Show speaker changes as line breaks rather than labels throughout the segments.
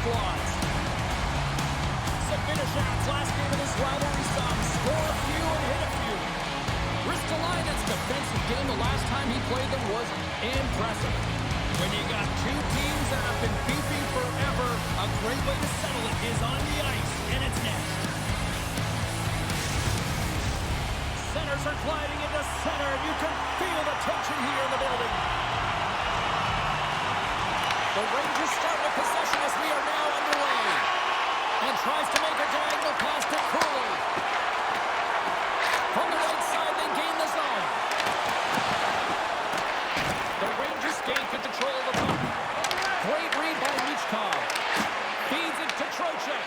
squads. Sabinishad's last game of this rivalry saw him score a few and hit a few. Ristolainen's defensive game the last time he played them was impressive. When you got two teams that have been beefing forever, a great way to settle it is on the ice, and it's next. Centers are gliding into center. You can feel the tension here in the building. The Rangers start with possession as we are now underway. And tries to make a diagonal pass to Cooley. From the right side, they gain the zone. The Rangers gain control of the puck. Great read by Michkov. Feeds it to Trocheck.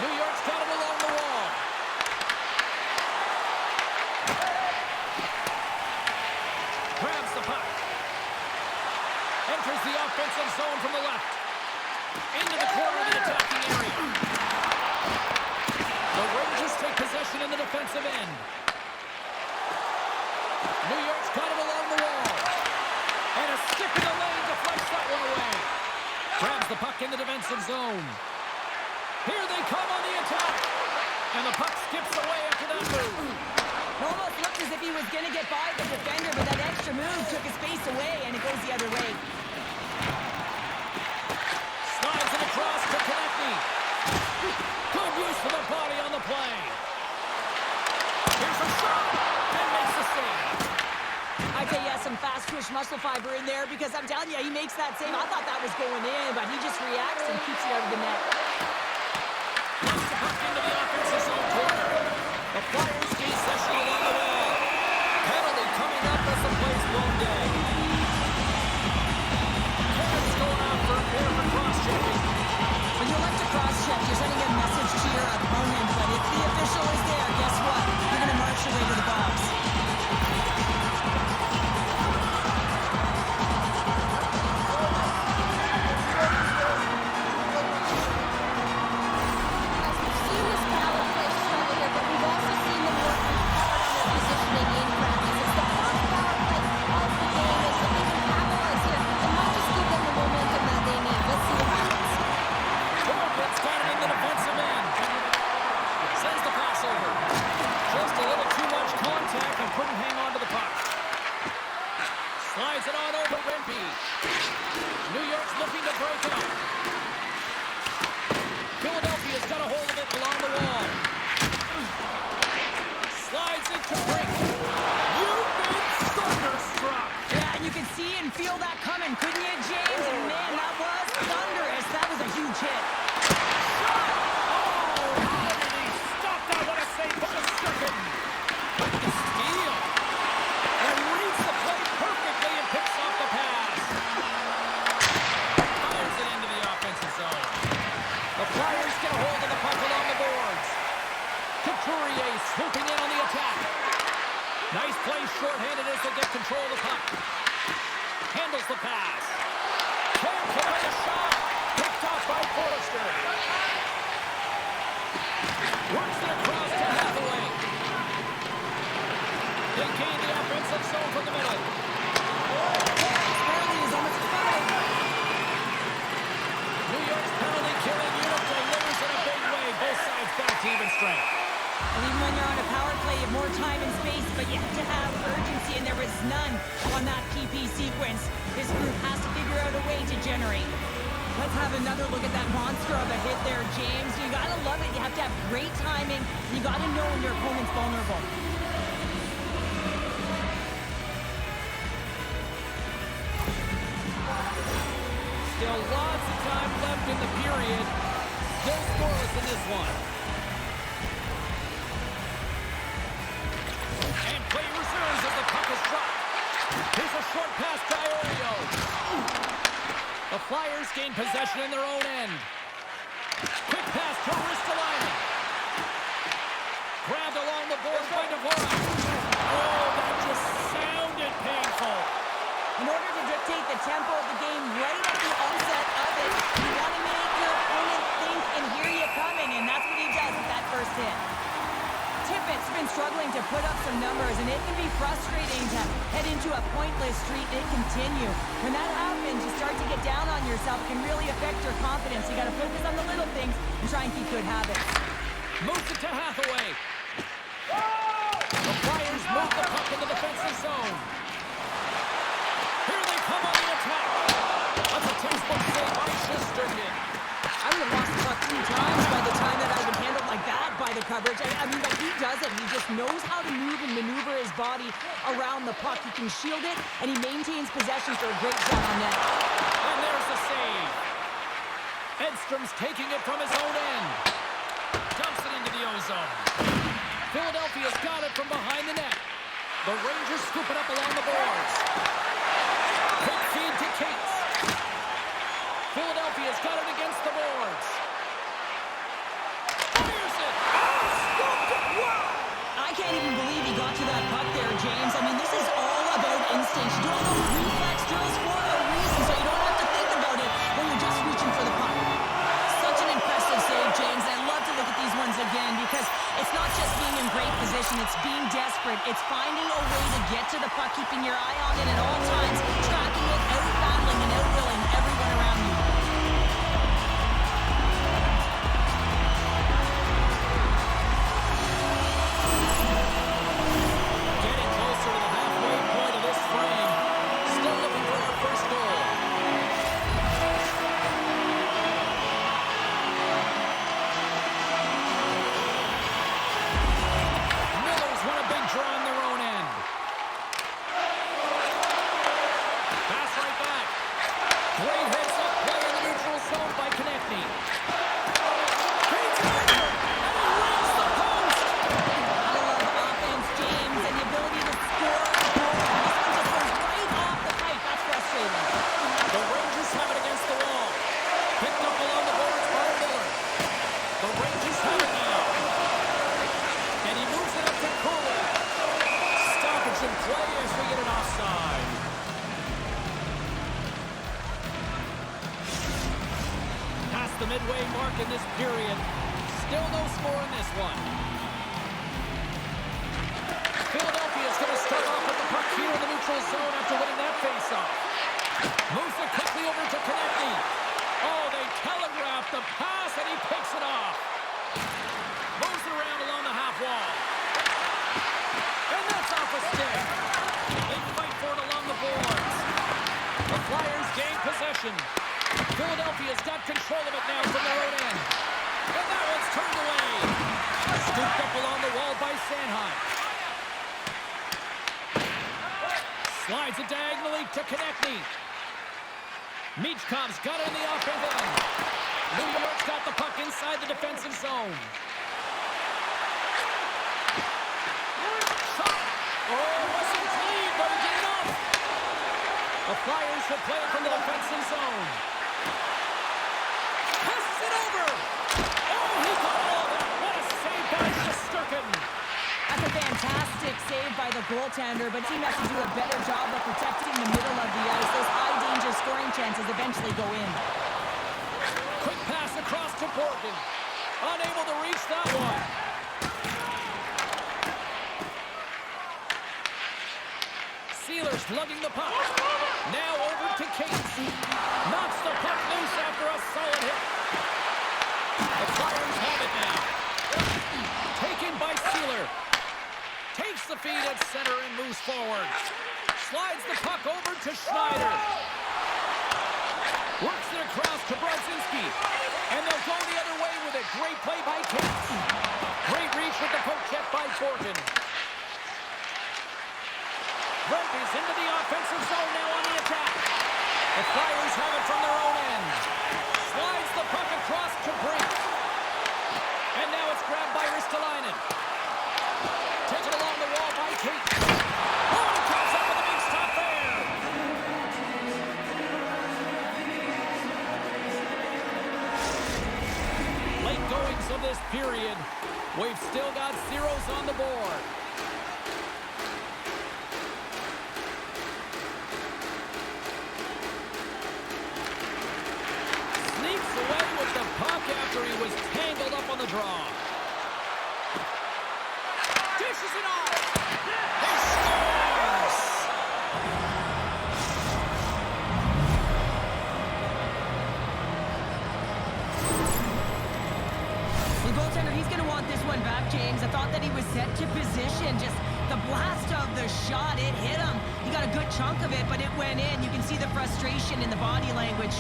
New York's got him along the wall. Grabs the puck. Enters the offensive zone from the left. Into the corner of the attacking area. The Rangers take possession in the defensive end. New York's got him along the wall. And a stick in the lane deflects that one away. Grabs the puck in the defensive zone. Here they come on the attack. And the puck skips away after that move.
It almost looked as if he was going to get by the defender, but that extra move took his face away, and it goes the other way.
Slides it across to Konechny. Good use for the body on the play. Here's a shot, and makes the save.
I'd say, yeah, some fast twitch muscle fiber in there, because I'm telling you, he makes that save. I thought that was going in, but he just reacts and keeps it out of the net.
Puts the puck into the offensive zone corner. The Flyers gain possession along the wall. Penalty coming up as the play's blown dead. Kevin's going out for a pair for cross-checking.
When you like to cross-check, you're sending a message to your opponent, but if the official is there, guess what? You're going to march your way to the box.
Slides it on over Rempe. New York's looking to break out. Philadelphia's got a hold of it along the wall. Slides it to Brink. You've been thunderstruck.
Yeah, and you can see and feel that coming, couldn't you, James? And man, that was thunderous. That was a huge hit.
Shot! Oh, how did he stop that? What a save for the second. What the steal. And reads the play perfectly and picks off the pass. Fires it into the offensive zone. The Flyers get a hold of the puck along the boards. Couturier swooping in on the attack. Nice play shorthanded as they get control of the puck. Handles the pass. Can't play a shot. Picked off by Forrester. Works it across to Hathaway. They gain the offensive zone from the middle.
Penalty is almost five.
New York's penalty killing unit delivers in a big way. Both sides back to even strength.
And even when you're on a power play, you have more time and space, but you have to have urgency, and there was none on that PP sequence. This group has to figure out a way to generate. Let's have another look at that monster of a hit there, James. You gotta love it. You have to have great timing. You gotta know when your opponent's vulnerable.
Still lots of time left in the period. Still scoreless in this one. And play reserves as the puck is dropped. Here's a short pass to Iorio. The Flyers gain possession in their own end. Quick pass to Ristolainen. Grabbed along the boards by Dvorak. Oh, that just sounded painful.
In order to dictate the tempo of the game right at the onset of it, you want to make your opponent think and hear you coming, and that's what he does with that first hit. Tippett's been struggling to put up some numbers, and it can be frustrating to head into a pointless streak and continue. When that happens, you start start to get down on yourself, it can really affect your confidence. You got to focus on the little things and try and keep good habits.
Moves it to Hathaway. The Flyers move the puck in the defensive zone. Here they come on the attack. That's a textbook save by Shesterkin.
I would have lost the puck 2 times by the time that I've been handled like that by the coverage. I mean, but he does it. He just knows how to move and maneuver his body around the puck. He can shield it, and he maintains possession for a great shot on net.
And there's the save. Edstrom's taking it from his own end. Dumps it into the ozone. Philadelphia's got it from behind the net. The Rangers scoop it up along the boards. Quick feed to Cates. Philadelphia's got it against the boards. Fires it.
I can't even believe he got to that puck there, James. I mean, this is all about instinct. You do all those reflex drills for a reason, so you don't have to think about it when you're just reaching for the puck. Such an impressive save, James. I love to look at these ones again because it's not just being in great position. It's being desperate. It's finding a way to get to the puck, keeping your eye on it at all times, tracking it, out-battling and out-willing everyone around you.
Getting closer to the halfway point of this frame. Still looking for our first goal. Miller's won a big draw on their own end. Pass right back. Great hits up play in the neutral zone by Konechny. Feeds it over, and he rings the post.
I love offense, James, and the ability to score a goal. This one just goes right off the pipe. That's frustrating.
The Rangers have it against the wall. Picked up along the boards by Miller. The Rangers have it now. And he moves it up to Cooler. Stoppage in play as we get an offside. Past the midway mark in this period. Still no score in this one. Philadelphia's going to start off with the puck here in the neutral zone after winning that faceoff. Moves it quickly over to Konechny. Oh, they telegraphed the pass, and he picks it off. Moves it around along the half wall. And that's off a stick. They fight for it along the boards. The Flyers gain possession. Philadelphia's got control of it now from their own end. And that one's turned away. Scooped up along the wall by Sanheim. Slides it diagonally to Konechny. Michkov's got it in the offensive end. New York's got the puck inside the defensive zone. Shot! Oh, wasn't clean, but he did enough. The Flyers will play it from the defensive zone. Passes it over. Oh, he got all of it. What a save by Shesterkin.
That's a fantastic save by the goaltender, but team has to do a better job of protecting the middle of the ice. Those high-danger scoring chances eventually go in.
Quick pass across to Borgen. Unable to reach that one. Sealer's lugging the puck. Now over to Cates. Knocks the puck loose after a solid hit. The Flyers have it now. Taken by Sealer. Takes the feed at center and moves forward. Slides the puck over to Schneider. Works it across to Brodzinski. And they'll go the other way with it. Great play by Cates. Great reach with the poke check by Borgen. Brent is into the offensive zone now on the attack. The Flyers have it from their own end. Slides the puck across to Brink. And now it's grabbed by Ristolainen. Taken along the wall by Cates. Oh, he comes up with a big stop there. Late goings of this period. We've still got zeros on the board. Sneaks away with the puck after he was tangled up on the draw. Dishes it off. He scores!
goaltender, he's going to want this one back, James. I thought that he was set to position. Just the blast of the shot, it hit him. He got a good chunk of it, but it went in. You can see the frustration in the body language.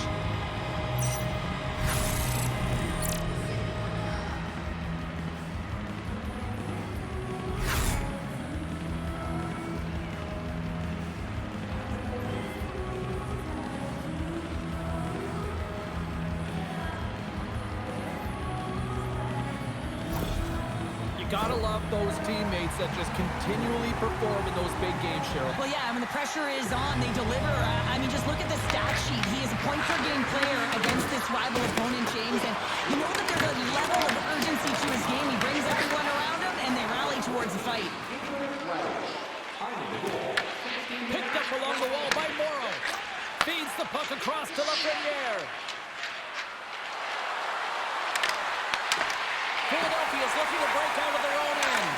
Gotta love those teammates that just continually perform in those big games, Cheryl.
Well, yeah, when the pressure is on, they deliver. I mean, just look at the stat sheet. He is a point-per-game player against this rival opponent, James. And you know that there's a level of urgency to his game. He brings everyone around him, and they rally towards the fight.
Picked up along the wall by Morrow. Feeds the puck across to Lafreniere. Philadelphia is looking to break out of their own end.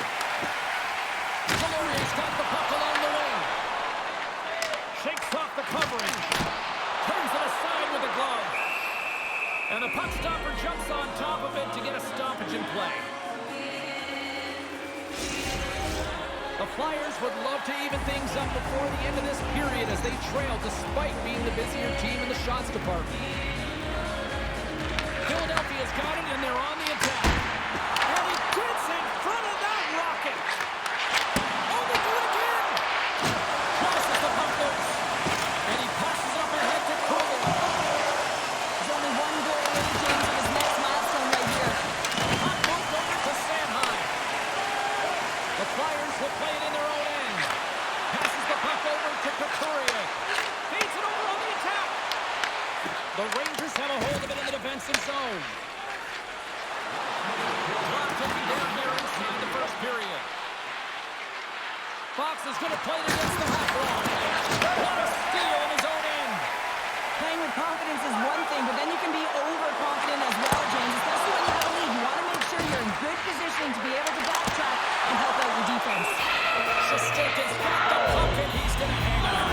Delorier's got the puck along the wing. Shakes off the covering. Turns it aside with a glove. And the puck stopper jumps on top of it to get a stoppage in play. The Flyers would love to even things up before the end of this period as they trail despite being the busier team in the shots department. Philadelphia's got it and they're on the attack. And he gets in front of that rocket. Oh, they do it again. Crosses the puck loose. And he passes it up ahead to Cooley.
There's only one goal away, James, of his next milestone right here.
Puck moved over to Sanheim. The Flyers will play it in their own end. Passes the puck over to Couturier. Feeds it over on the attack. The Rangers have a hold of it in the defensive zone. Clock ticking down here inside the first period. Fox is going to play it against the half wall. What a steal in his own end.
Playing with confidence is one thing, but then you can be overconfident as well, James, especially when you have a lead. You want to make sure you're in good position to be able to backtrack and help out your defense.
Shesterkin's got the puck and he's going to hang on.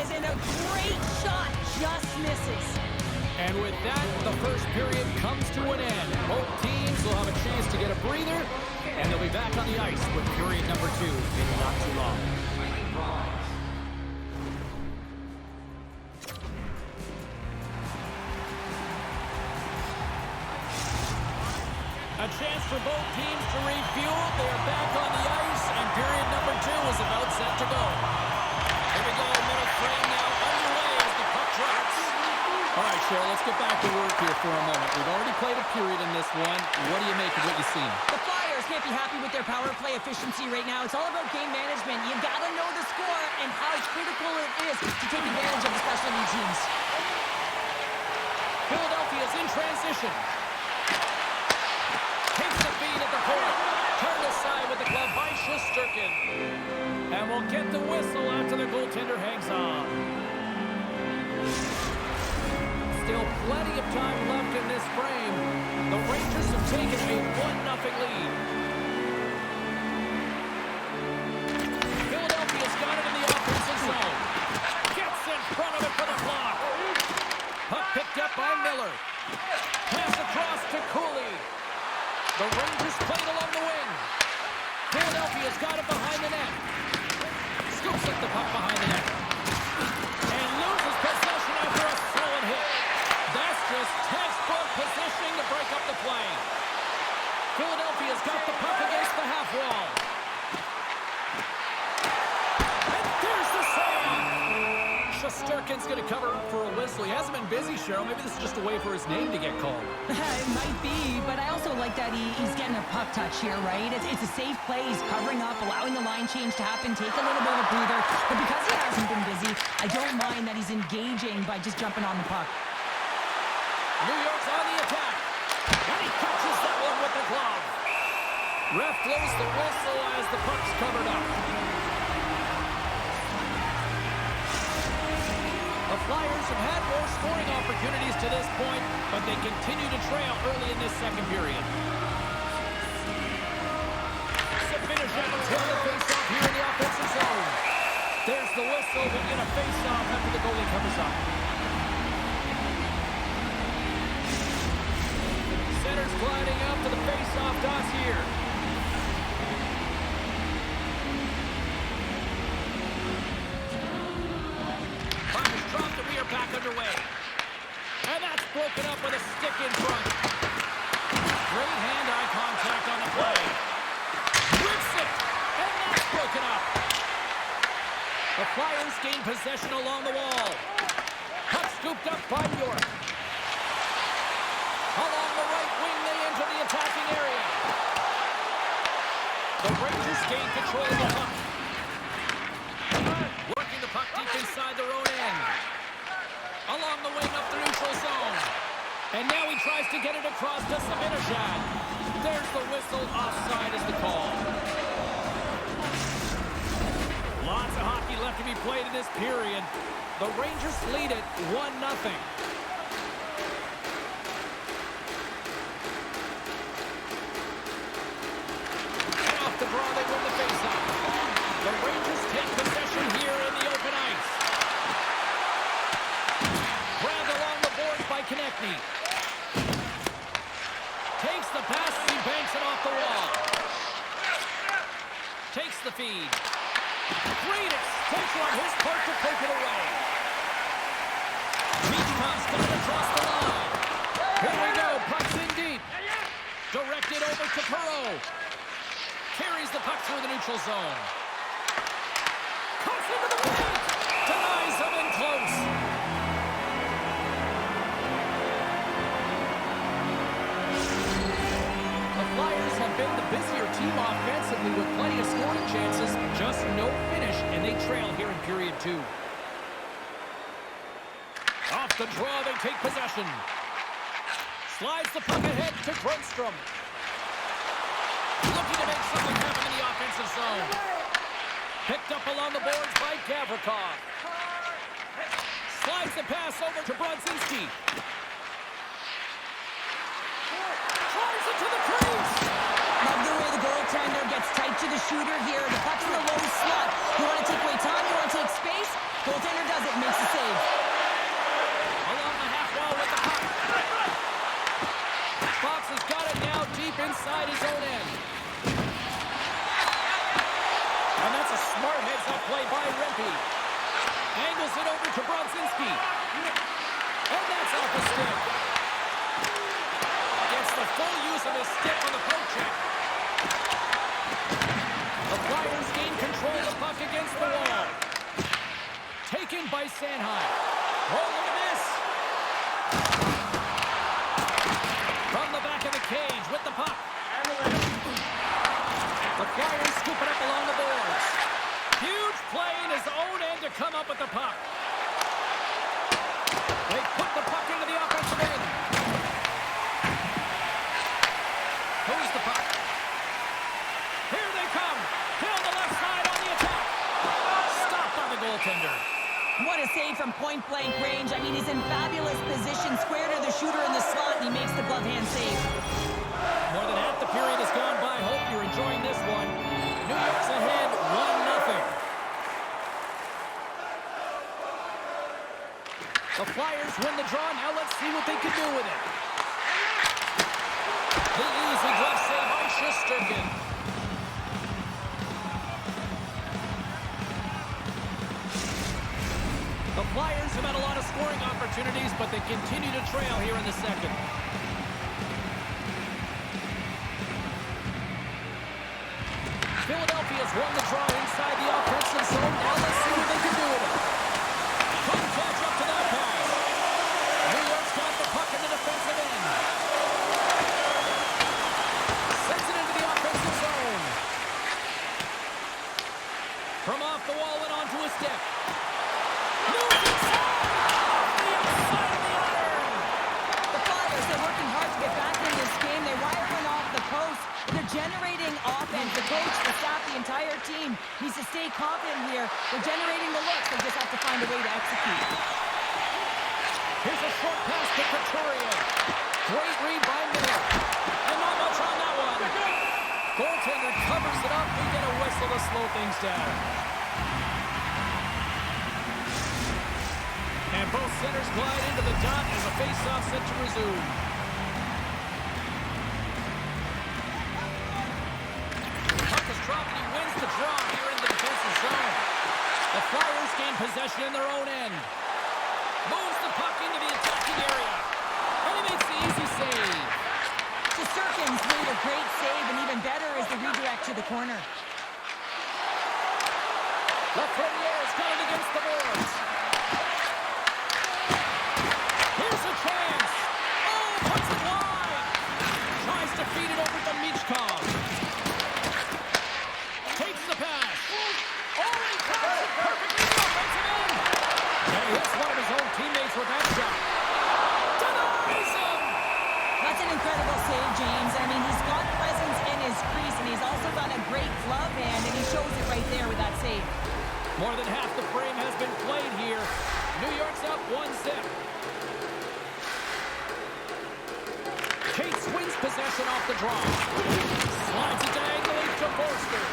And a great shot just misses.
And with that, the first period comes to an end. Both teams will have a chance to get a breather, and they'll be back on the ice with period number 2 in not too long. A chance for both teams to refuel. They are back on the ice, and period number 2 is about set to go. Here we go, middle frame now underway as the puck drops. All right, Cheryl, let's get back to work here for a moment. We've already played a period in this one. What do you make of what you've seen?
The Flyers can't be happy with their power play efficiency right now. It's all about game management. You've got to know the score and how critical it is to take advantage of the special teams.
Philadelphia's in transition. Takes the feed at the point. Turned aside with the glove by Shesterkin. And we'll get the whistle after the goaltender hangs on. Still plenty of time left in this frame. The Rangers have taken a 1-0 lead. Philadelphia's got it in the offensive zone. Gets in front of it for the block. Puck picked up by Miller. Pass across to Cooley. The Rangers played along the wing. Philadelphia's got it behind the net. Scoops up the puck behind the net. And loses possession after a solid hit. That's just textbook positioning to break up the play. Philadelphia's got the puck against the half wall. And there's the save. Shesterkin's going to cover up for a whistle. whistle. He hasn't been busy, Cheryl. Maybe this is just a way for his name to get called.
It might be, but I also like that he's getting a puck touch here, right? It's a safe play. He's covering up, allowing the line change to happen, take a little bit of a breather. But because he hasn't been busy, I don't mind that he's engaging by just jumping on the puck.
New York's on the attack. And he catches that one with the glove. Ref blows the whistle as the puck's covered up. The Flyers have had more scoring opportunities to this point, but they continue to trail early in this second period. Zibanejad will tail the face-off here in the offensive zone. There's the whistle. We'll get a face-off after the goalie covers up. Center's gliding up to the face-off toss here. Back underway. And that's broken up with a stick in front. Great hand-eye contact on the play. Rips it. And that's broken up. The Flyers gain possession along the wall. Puck scooped up by York. Along the right wing, they enter the attacking area. The Rangers gain control of the puck. Working the puck deep inside their own end. Along the wing up the neutral zone. And now he tries to get it across to Zibanejad. There's the whistle. Offside is the call. Lots of hockey left to be played in this period. The Rangers lead it 1-0. And off the draw, they win the faceoff. The Rangers take possession here in the open ice. Konechny takes the pass as he banks it off the wall. Takes the feed. Freitas takes on his part to take it away. Beachcom's coming across the line. Here we go. Puck's in deep. Directed over to Perreault. Carries the puck through the neutral zone. Cuts into the paint. Denies him in close. Flyers have been the busier team offensively with plenty of scoring chances, just no finish, and they trail here in period 2. Off the draw, they take possession. Slides the puck ahead to Grundstrom. Looking to make something happen in the offensive zone. Picked up along the boards by Gavrikov. Slides the pass over to Brodzinski. Drives it to the crease.
Love the way the goaltender gets tight to the shooter here. The puck's in the low slot. You want to take away time? You want to take space? Goaltender does it. Makes the save.
Along the half wall with the puck. Fox has got it now deep inside his own end. And that's a smart heads-up play by Rempe. Angles it over to Brodzinski. And that's off the stick. Gets the full use of his stick on the poke check. The Flyers gain control of the puck against the wall. Taken by Sanheim. Rolling a miss. From the back of the cage with the puck. The Flyers scoop it up along the boards. Huge play in his own end to come up with the puck. They put the puck into the offensive end. Who's the puck? Here they come. Down the left side on the attack. Stopped by the goaltender.
What a save from point-blank range. I mean, he's in fabulous position, square to the shooter in the slot, and he makes the glove hand save.
More than half the period has gone by. Hope you're enjoying this one. New York's ahead 1-0. The Flyers win the draw. Now let's see what they can do with it. The easy glove save by Shesterkin. The Flyers have had a lot of scoring opportunities, but they continue to trail here in the second. Philadelphia's won the draw inside the offensive zone. Now let's see what they can do with it. Couldn't catch up to that pass. to Couturier. Great read by Miller. And not much on that one. Goaltender covers it up. We get a whistle to slow things down. And both centers glide into the dot as a face-off set to resume. Puck is dropped and he wins the draw here in the defensive zone. The Flyers gain possession in their own end. Moves the puck into the attacking area. And he makes the easy save.
Shesterkin's made a great save, and even better is the redirect to the corner.
Lafreniere is got it against the boards. Here's a chance. Oh, puts it wide. Tries to feed it over to Michkov. Takes the pass. Oh, he cuts it perfectly to the offensive end. And he hits one of his own teammates with that shot. Denies him.
That's an incredible save, James. I mean, he's got presence in his crease, and he's also got a great glove hand, and he shows it right there with that save.
More than half the frame has been played here. New York's up 1-0. Cates wins possession off the draw. Slides it diagonally to Forster.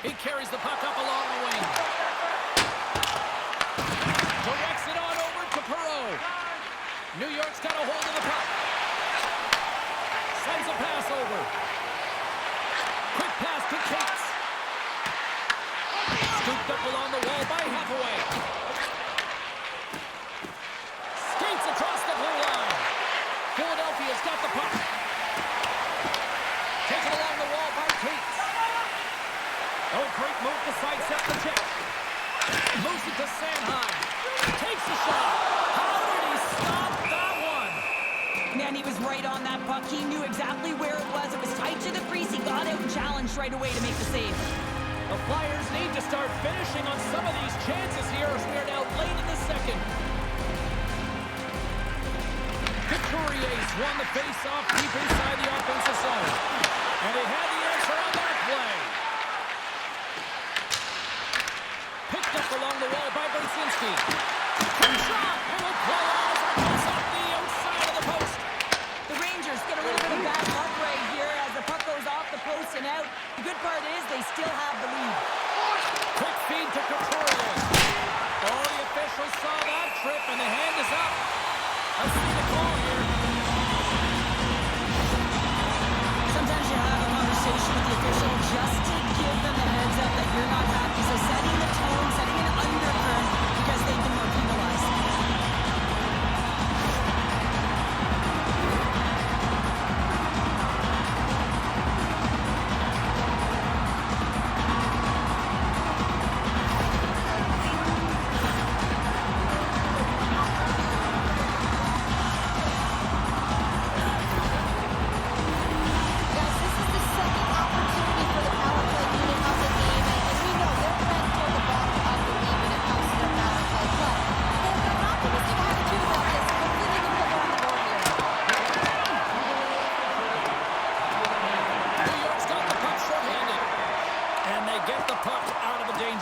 He carries the puck up along the wing. Directs it on over to Perreault. New York's got a hold of the puck. Sends a pass over. Quick pass to Cates. Scooped up along the wall by Hathaway. Skates across the blue line. Philadelphia's got the puck. Taken along the wall by Cates. Oh, great move to sidestep the check. Moves it to Sanheim. Takes the shot. How did he stop that one?
Man, he was right on that puck. He knew exactly where it was. It was tight to the crease. He got out and challenged right away to make the save.
The Flyers need to start finishing on some of these chances here as we are now late in the second. Couturier's won the face-off deep inside the offensive zone. And he had the answer on that play. Picked up along the wall by Bersinski. Shot! It will play on as it comes off the outside of the post.
The Rangers get a little bit of bad luck right here as the puck goes off the post and out. The good part is they still have the lead.
Quick feed to Couturier. Oh, the officials saw that trip and the hand is up. I see the call here.
Sometimes you have a conversation with the official just to give them the heads up that you're not happy. So setting the tone, setting an undercurrent because they've been more penalized.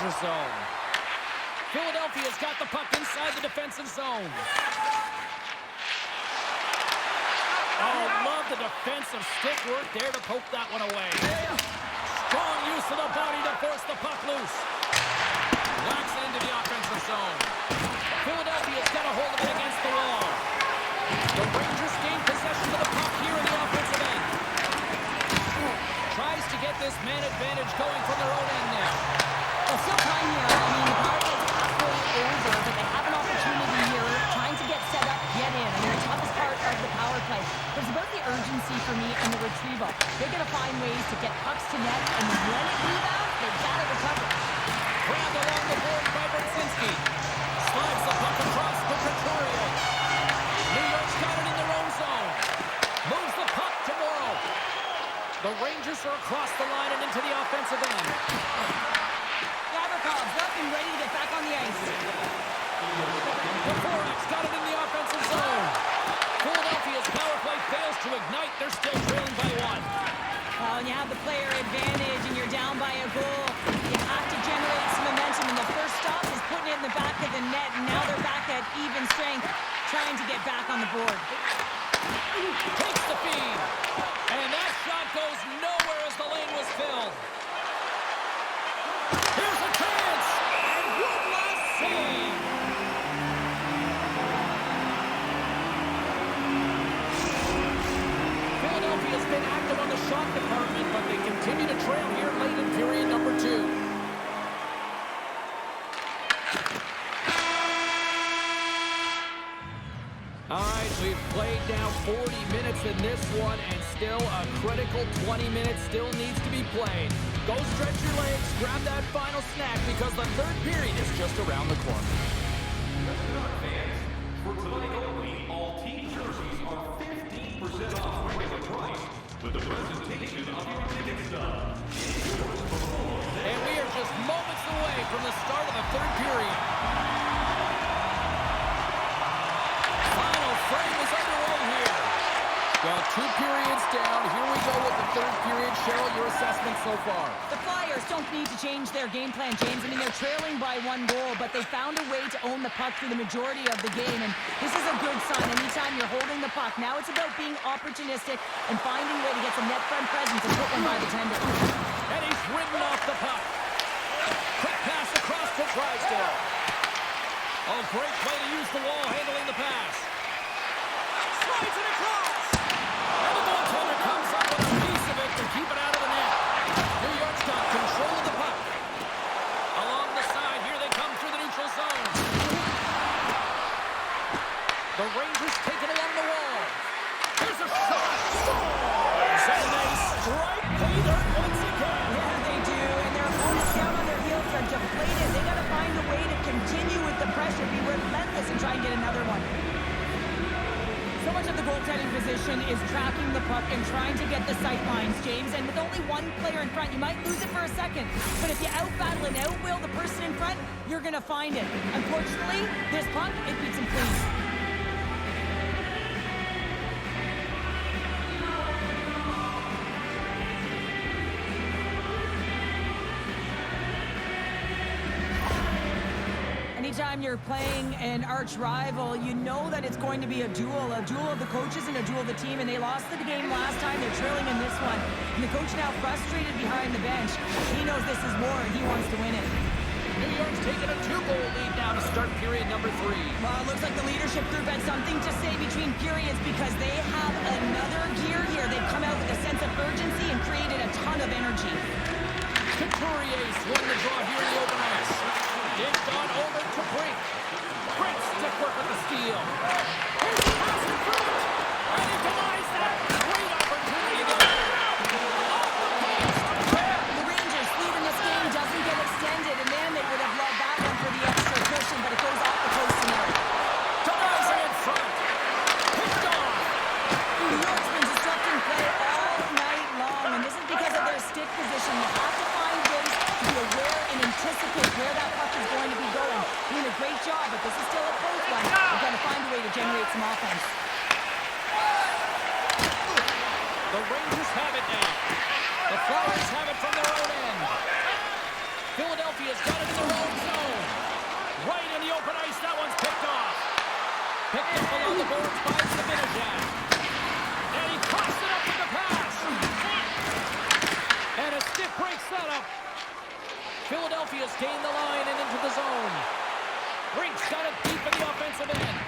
Zone. Philadelphia's got the puck inside the defensive zone. Oh, love the defensive stick work there to poke that one away. Strong use of the body to force the puck loose. Whacks it into the offensive zone. Philadelphia's got a hold of it against the wall. The Rangers gain possession of the puck here in the offensive end. Tries to get this man advantage going from their own end now.
Well, still time here. I mean, the power play's halfway over, but they have an opportunity here trying to get set up, get in. I mean, the toughest part of the power play. But it's about the urgency for me and the retrieval. They're going to find ways to get pucks to net, and when it rebounds, they've got to recover.
Grabbed along the board by Bersinski. Slides the puck across to Couturier. New York's got it in their own zone. Moves the puck to Morrow. The Rangers are across the line and into the offensive end.
Gavrikov up and ready to get back on the ice.
The Forex got it in the offensive zone. Philadelphia's power play fails to ignite. They're still trailing by one.
Well, when you have the player advantage and you're down by a goal, you have to generate some momentum. And the first stop is putting it in the back of the net. And now they're back at even strength, trying trying to get back on the board.
Takes the feed. And that shot goes nowhere as the lane was filled. Here's a chance. And one last save. Philadelphia's been active on the shot department, but they continue to trail here late in period number 2. All right, we've played now 40 minutes in this one, and still a critical 20 minutes still needs to be played. Go stretch your legs, grab that final snack, because the third period is just around the corner.
For tonight only, all team jerseys are 15% off regular price with the presentation of your ticket stub.
And we are just moments away from the start of the third period. Final frame is underway here. Well, 2 periods down. Here we go with the third period. Cheryl, your assessment so far?
The Flyers don't need to change their game plan, James. I mean, they're trailing by 1 goal, but they found a way to own the puck for the majority of the game, and this is a good sign anytime you're holding the puck. Now it's about being opportunistic and finding a way to get some net front presence and put one by the tender.
And he's ridden off the puck. Quick pass across to Drysdale. Oh, great play to use the wall handling the pass. Slides it across. And the goaltender comes up with a piece of it to keep it out of the net. New York's got control of the puck. Along the side, here they come through the neutral zone. The Rangers take it along the wall. Here's a shot. Scores! And they strike pay dirt once again.
Yeah, they do, and their opponents down on their heels are deflated. They got to find a way to continue with the pressure, be relentless, and try and get another one. So much of the goaltending position is tracking the puck and trying to get the sight lines, James. And with only one player in front, you might lose it for a second. But if you out-battle and out-will the person in front, you're going to find it. Unfortunately, this puck, it beats him clean. Anytime you're playing an arch rival, you know that it's going to be a duel of the coaches and a duel of the team, and they lost the game last time. They're trailing in this one. And the coach now frustrated behind the bench. He knows this is war, and he wants to win it.
New York's taking a 2-goal lead now to start period number 3.
Well, it looks like the leadership group had something to say between periods because they have another gear here. They've come out with a sense of urgency and created a ton of energy.
Couturier's won the draw here in the open ice. It's gone over to Brink. Great stick work with the steal. Here's the pass in front. And he denies that. Great opportunity to go. Off the post.
The Rangers' lead in this game doesn't get extended, and then they would have loved that one for the extra cushion, but it goes off the post and out.
Denies it in front. Picked off.
New York's been disrupting play all night long, and this is because of their stick position. You have to find ways to be aware and anticipate where that puck is going to be going. Doing a great job, but this is still a close one. You've got to find a way to generate some offense.
The Rangers have it now. The Flyers have it from their own end. Philadelphia's got it in their own zone. Right in the open ice, that one's picked off. Picked up along the boards by Zibanejad. And he crossed it up with the pass. And a stiff break setup. Philadelphia's gained the line and into the zone. Brink's got it deep in the offensive end.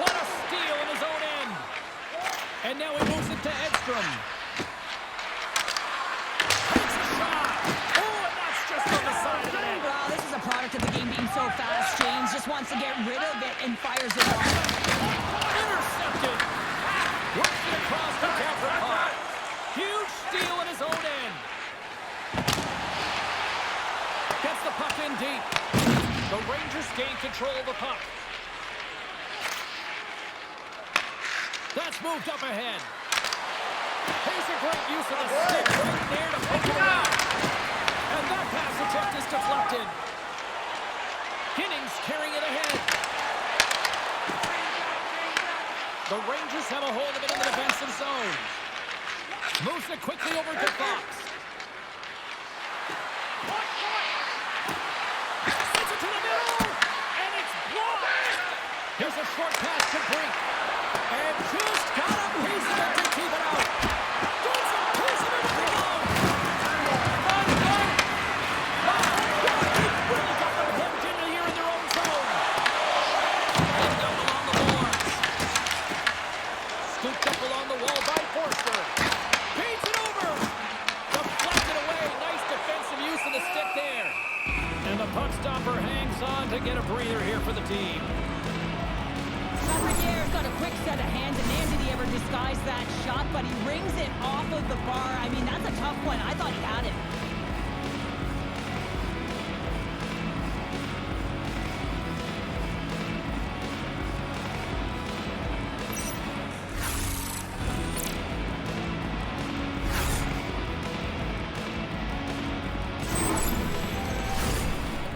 What a steal in his own end. And now he moves it to Edstrom. Takes a shot. Oh, and that's just on the side of the net.
Wow, this is a product of the game being so fast. James just wants to get rid of it and fires it off.
Intercepted. Works it across to Gavrikov. Huge steal in his own end. Gets the puck in deep. The Rangers gain control of the puck. That's moved up ahead. Here's a great use of the stick right there to poke it out. And that pass attempt is deflected. Ginnings carrying it ahead. The Rangers have a hold of it in the defensive zone. Moves it quickly over to Fox. Sends it to the middle, and it's blocked. short pass to Brink. And just got a piece of it to keep it out. Gets a piece of it to go. Run, run. He really got them hooked into here in their own zone. And down along the boards. Scooped up along the wall by Forster. Paints it over. Deflected away. Nice defensive use of the stick there. And the puck stopper hangs on to get a breather here for the team.
Labriere's got a quick set of hands, and man, did he ever disguise that shot, but he rings it off of the bar. I mean, that's a tough one. I thought he had it.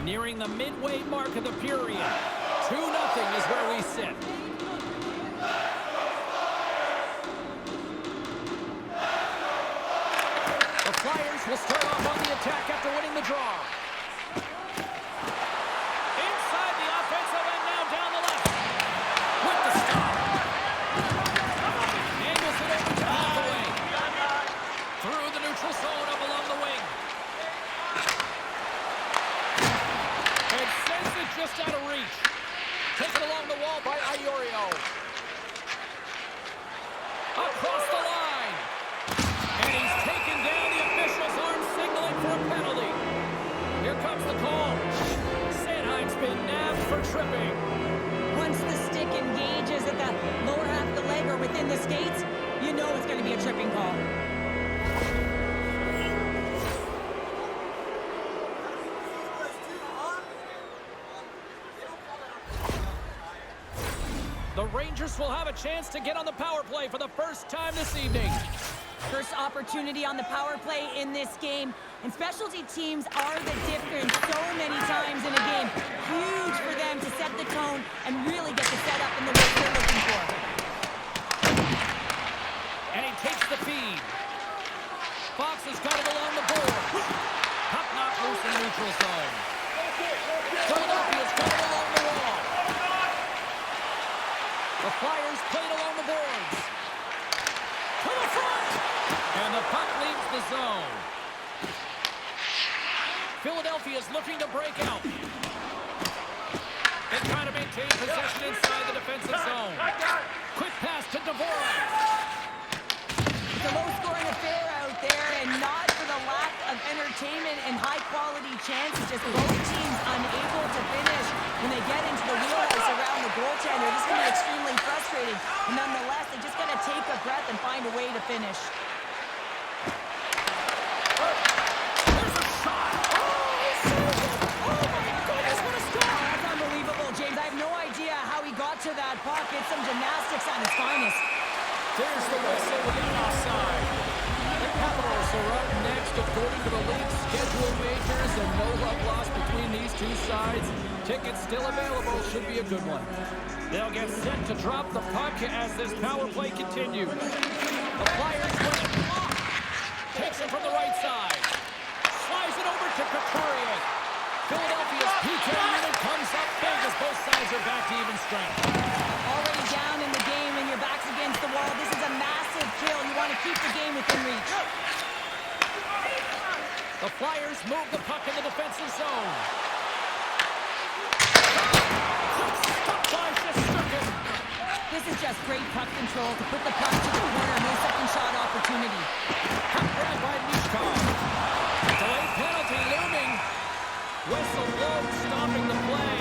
Nearing the midway mark of the period. 2-0 is where we sit. The Flyers will start off on the attack after winning the draw. Inside the offensive end now down the left. With the stop. Angles it over to Hathaway. Through the neutral zone up along the wing. And sends it just out of reach. Taken along the wall by Iorio. Across the line. And he's taken down. The officials aren't signaling for a penalty. Here comes the call. Sanheim's been nabbed for tripping.
Once the stick engages at the lower half of the leg or within the skates, you know it's going to be a tripping call.
The Rangers will have a chance to get on the power play for the first time this evening.
First opportunity on the power play in this game. And specialty teams are the difference so many times in a game. Huge for them to set the tone and really get the setup in the way they're looking for.
And he takes the feed. Fox has got it along the board. Puck knocked loose in the neutral zone. Philadelphia's got it along the wall. The Flyers played along the boards. To the front! And the puck leaves the zone. Philadelphia's looking to break out. They try to maintain possession inside the defensive zone. Quick pass to Dvorak.
It's a low-scoring affair out there, and not for the lack of entertainment and high-quality chances. Just both teams unable to finish when they get into the wheelhouse around the goaltender. This can be extremely frustrating. And nonetheless, they just got to take a breath and find a way to finish.
There's a shot. Oh, my goodness, what a stop.
That's unbelievable, James. I have no idea how he got to that puck. It's some gymnastics on his finest.
There's the whistle with the offside. The Capitals are up next according to the league's scheduled majors, and no love lost between these two sides. Tickets still available. Should be a good one. They'll get set to drop the puck as this power play continues. The Flyers win it. Takes it from the right side. Slides it over to Couturier. Philadelphia's PK unit comes up big as both sides are back to even strength.
Already down in the game and your back's against the wall. This is a massive kill. You want to keep the game within reach.
The Flyers move the puck in the defensive zone.
This is just great puck control to put the puck to the corner. No second shot opportunity.
Puck grab by Mishkov. Delayed penalty looming. Whistle blown, stopping the play.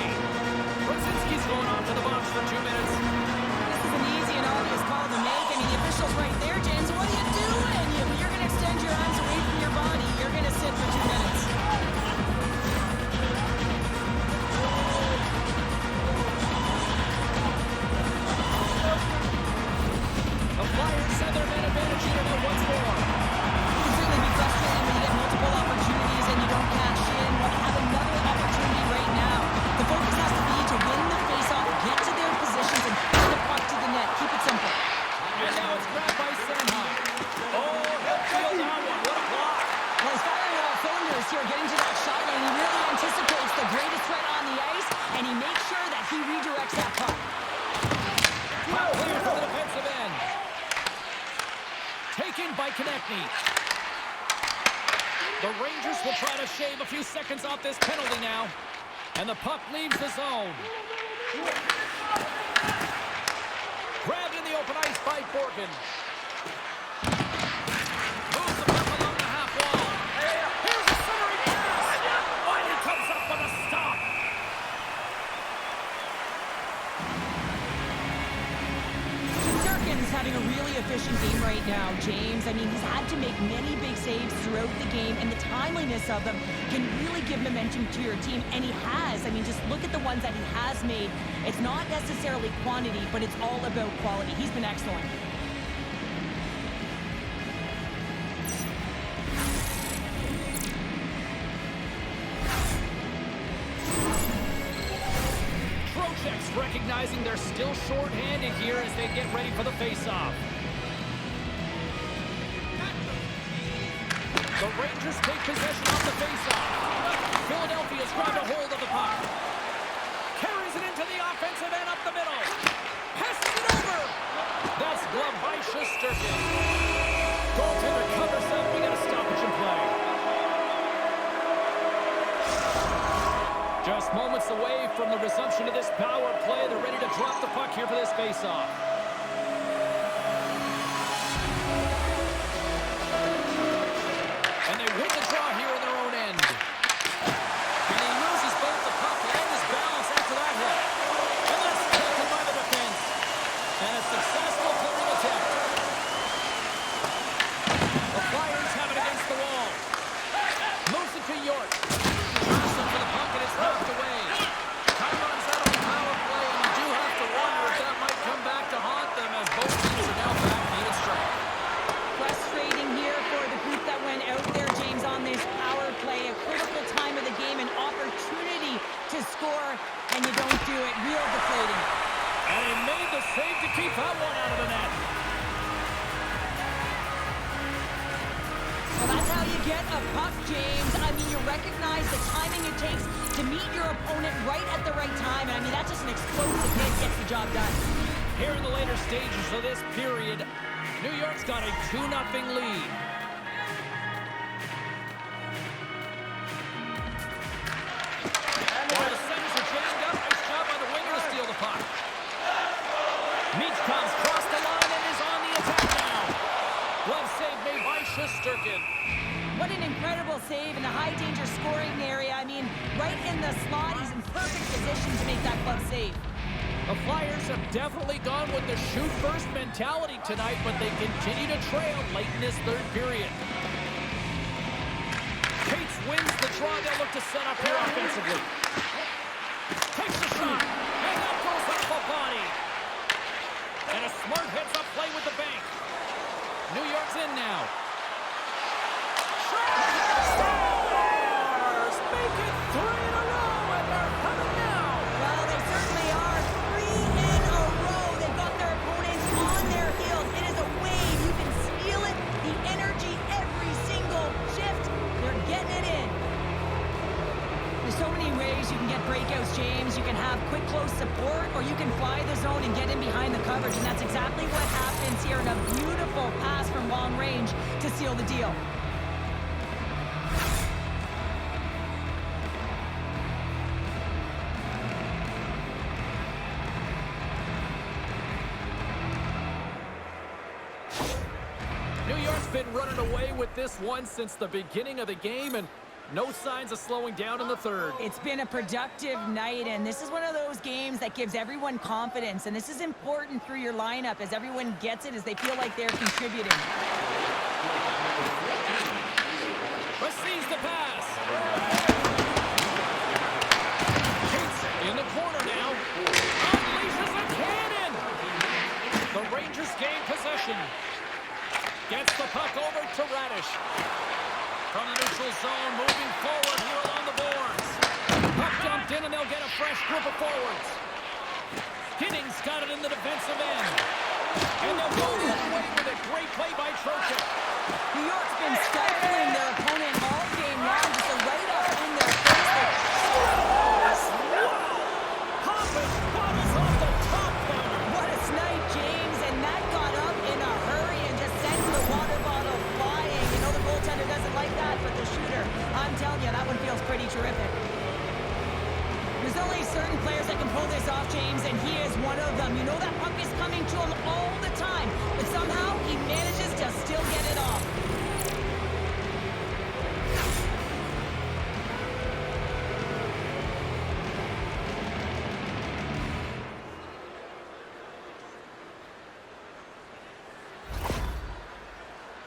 Brzezinski's going off to the box for 2 minutes.
This is an easy and obvious call to make. I mean, the official's right there, James. What are you doing? You're going to extend your arms away from your body. You're going to sit for 2 minutes.
The Flyers have their man advantage here once more.
It can certainly be frustrating when you get multiple opportunities and you don't cash in. Want to have another opportunity right now. The focus has to be to win the faceoff, get to their positions, and get the puck to the net. Keep it simple.
And now it's grabbed by Sanheim. Oh, he'll feel that one. What a block.
Well, he's firing all cylinders here, getting to that shot lane. He really anticipates the greatest threat on the ice, and he makes sure that he redirects that puck.
taken by Konechny. The Rangers will try to shave a few seconds off this penalty now. And the puck leaves the zone. Grabbed in the open ice by Borgen. Moves the puck along the half wall. Here's a centering pass. Oh, he comes up with a stop.
Durkin's having a really efficient game right now, James. I mean, he's had to make many big saves throughout the game, and the timeliness of them can really give momentum to your team, and he has. I mean, just look at the ones that he has made. It's not necessarily quantity, but it's all about quality. He's been excellent.
Recognizing they're still short-handed here as they get ready for the face-off. The Rangers take possession of the face-off. Philadelphia's grabbed a hold of the puck. Carries it into the offensive end up the middle. Passes it over. That's gloved by Shesterkin. Goaltender covers up. We got a stoppage in play. Just moments away from the resumption of this power play. They're ready to drop the puck here for this face-off. And they win the draw here in their own end. And he loses both the puck and his balance after that hit. And that's taken by the defense. And a successful clearing attempt. The Flyers have it against the wall. Moves it to York. Knocked away. Time runs out on the power play, and you do have to wonder if that might come back to haunt them as both teams are now back needed strength.
Frustrating here for the group that went out there, James, on this power play. A critical time of the game, an opportunity to score, and you don't do it. Real deflating.
And he made the save to keep that one out of the net.
Well, that's how you get a puck, James. I mean, you recognize the timing it takes to meet your opponent right at the right time. And I mean, that's just an explosive hit, gets the job done.
Here in the later stages of this period, New York's got a 2-0 lead. While the centers are jammed up, nice job by the winger to steal the puck. Michkov's crossed the line and is on the attack now. Glove save made by Shesterkin.
What an incredible save in the high-danger scoring area. I mean, right in the slot, he's in perfect position to make that glove save.
The Flyers have definitely gone with the shoot-first mentality tonight, but they continue to trail late in this third period. Cates wins the draw. They'll look to set up here offensively. Takes the shot, and that goes off the body. And a smart heads-up play with the bank. New York's in now. Stars make it 3 in a row, and they're coming now.
Well, they certainly are. 3 in a row. They've got their opponents on their heels. It is a wave. You can feel it. The energy every single shift. They're getting it in. There's so many ways you can get breakouts, James. You can have quick, close support, or you can fly the zone and get in behind the coverage, and that's exactly what happens here in a beautiful pass from long range to seal the deal.
New York's been running away with this one since the beginning of the game, and no signs of slowing down in the third.
It's been a productive night, and this is one of those games that gives everyone confidence, and this is important through your lineup as everyone gets it, as they feel like they're contributing.
Receives the pass. Cates in the corner now. Unleashes a cannon. The Rangers gain possession. Gets the puck over to Radish. From the neutral zone, moving forward here along the boards. Puck dumped in, and they'll get a fresh group of forwards. Giddings got it in the defensive end. And they'll go the other way with a great play by Trocheck.
New York's been stifling their opponent all game long, just a right-up in their face.
Hopping bottles off the top corner.
What a snipe, James, and that got up in a hurry and just sends the water bottle I'm telling you, that one feels pretty terrific. There's only certain players that can pull this off, James, and he is one of them. You know that puck is coming to him all the time, but somehow he manages to still get it off.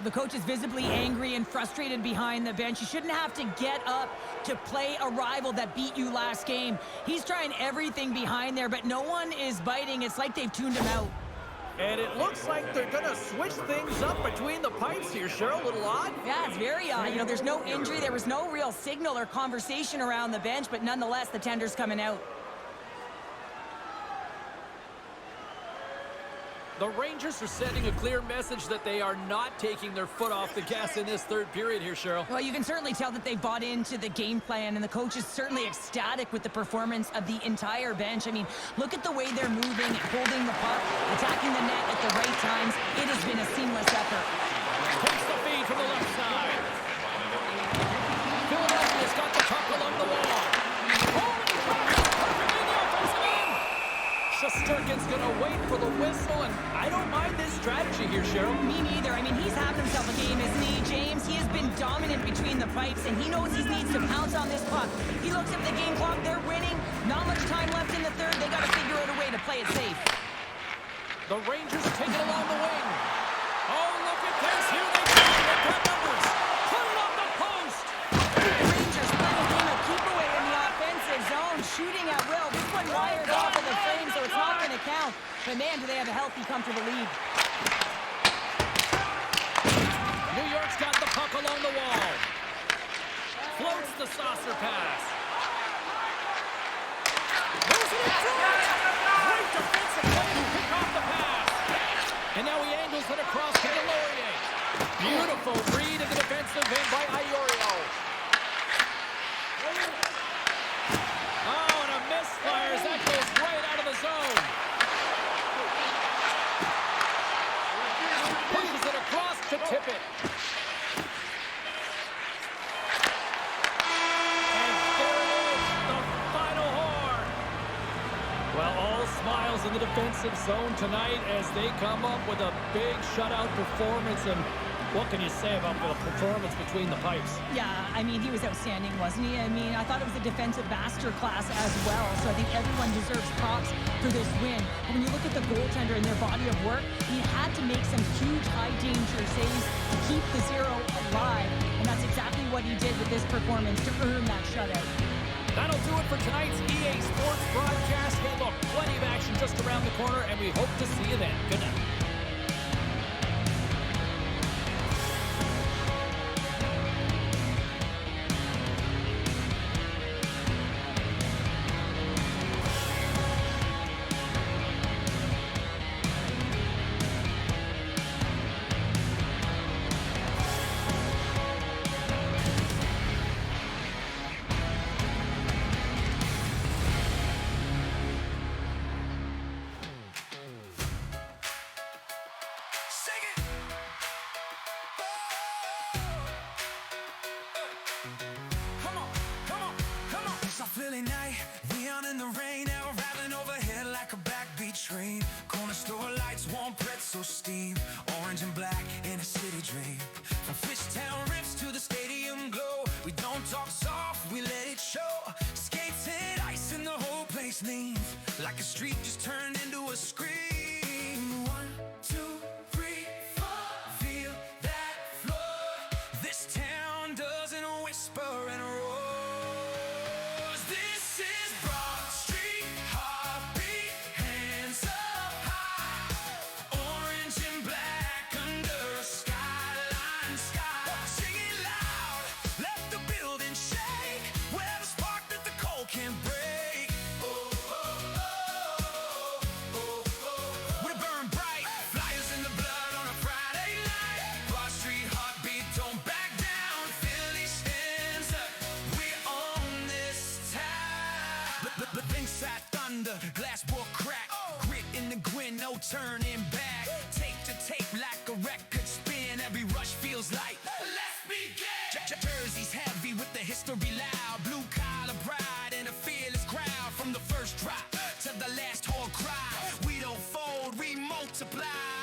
The coach is visibly angry and frustrated behind the bench. You shouldn't have to get up to play a rival that beat you last game. He's trying everything behind there, but no one is biting. It's like they've tuned him out.
And it looks like they're going to switch things up between the pipes here, Cheryl. A little odd.
Yeah, it's very odd. You know, there's no injury. There was no real signal or conversation around the bench, but nonetheless, the tender's coming out.
The Rangers are sending a clear message that they are not taking their foot off the gas in this third period here, Cheryl.
Well, you can certainly tell that they've bought into the game plan, and the coach is certainly ecstatic with the performance of the entire bench. I mean, look at the way they're moving, holding the puck, attacking the net at the right times. It has been a seamless effort.
Takes the feed from the left side. Philadelphia's got the puck along the wall. Shesterkin's going to wait for the whistle, and I don't mind this strategy here, Cheryl.
Me neither. I mean, he's having himself a game, isn't he, James? He has been dominant between the pipes, and he knows he needs to pounce on this puck. He looks at the game clock. They're winning. Not much time left in the third. They got to figure out a way to play it safe.
The Rangers take it along the wing. Oh, look at this. Here they go. They've got numbers. Put it on the post.
The Rangers playing a game of keep away in the offensive zone, shooting at will. This one wired off of the frame, so it's not going to count. But man, do they have a healthy, comfortable lead.
New York's got the puck along the wall. Floats the saucer pass. Moves it in front. Great defensive play to pick off the pass. And now he angles it across to Delorier. Beautiful read in the defensive end by Iorio. Oh, and a misfire as that goes right out of the zone. Pushes it across to tip it. And there it is, the final horn. Well, all smiles in the defensive zone tonight as they come up with a big shutout performance. And what can you say about the performance between the pipes?
Yeah, I mean, he was outstanding, wasn't he? I mean, I thought it was a defensive masterclass as well, so I think everyone deserves props for this win. But when you look at the goaltender and their body of work, he had to make some huge high-danger saves to keep the zero alive, and that's exactly what he did with this performance to earn that shutout.
That'll do it for tonight's EA Sports broadcast. Hey, look, plenty of action just around the corner, and we hope to see you then. Good night.
Philly night, neon in the rain, now rattling overhead like a backbeat train. Corner store lights, warm pretzel steam, orange and black in a city dream. From Fishtown rips to the stadium glow, we don't talk soft, we let it show. Skates and ice and the whole place leans like a street just turned into a scream. 1, 2, 3, 4, feel that floor. This town doesn't whisper and roar. Glass will crack, grit in the grin, no turning back. Tape to tape like a record spin, every rush feels like let's begin. Jersey's heavy with the history. supply.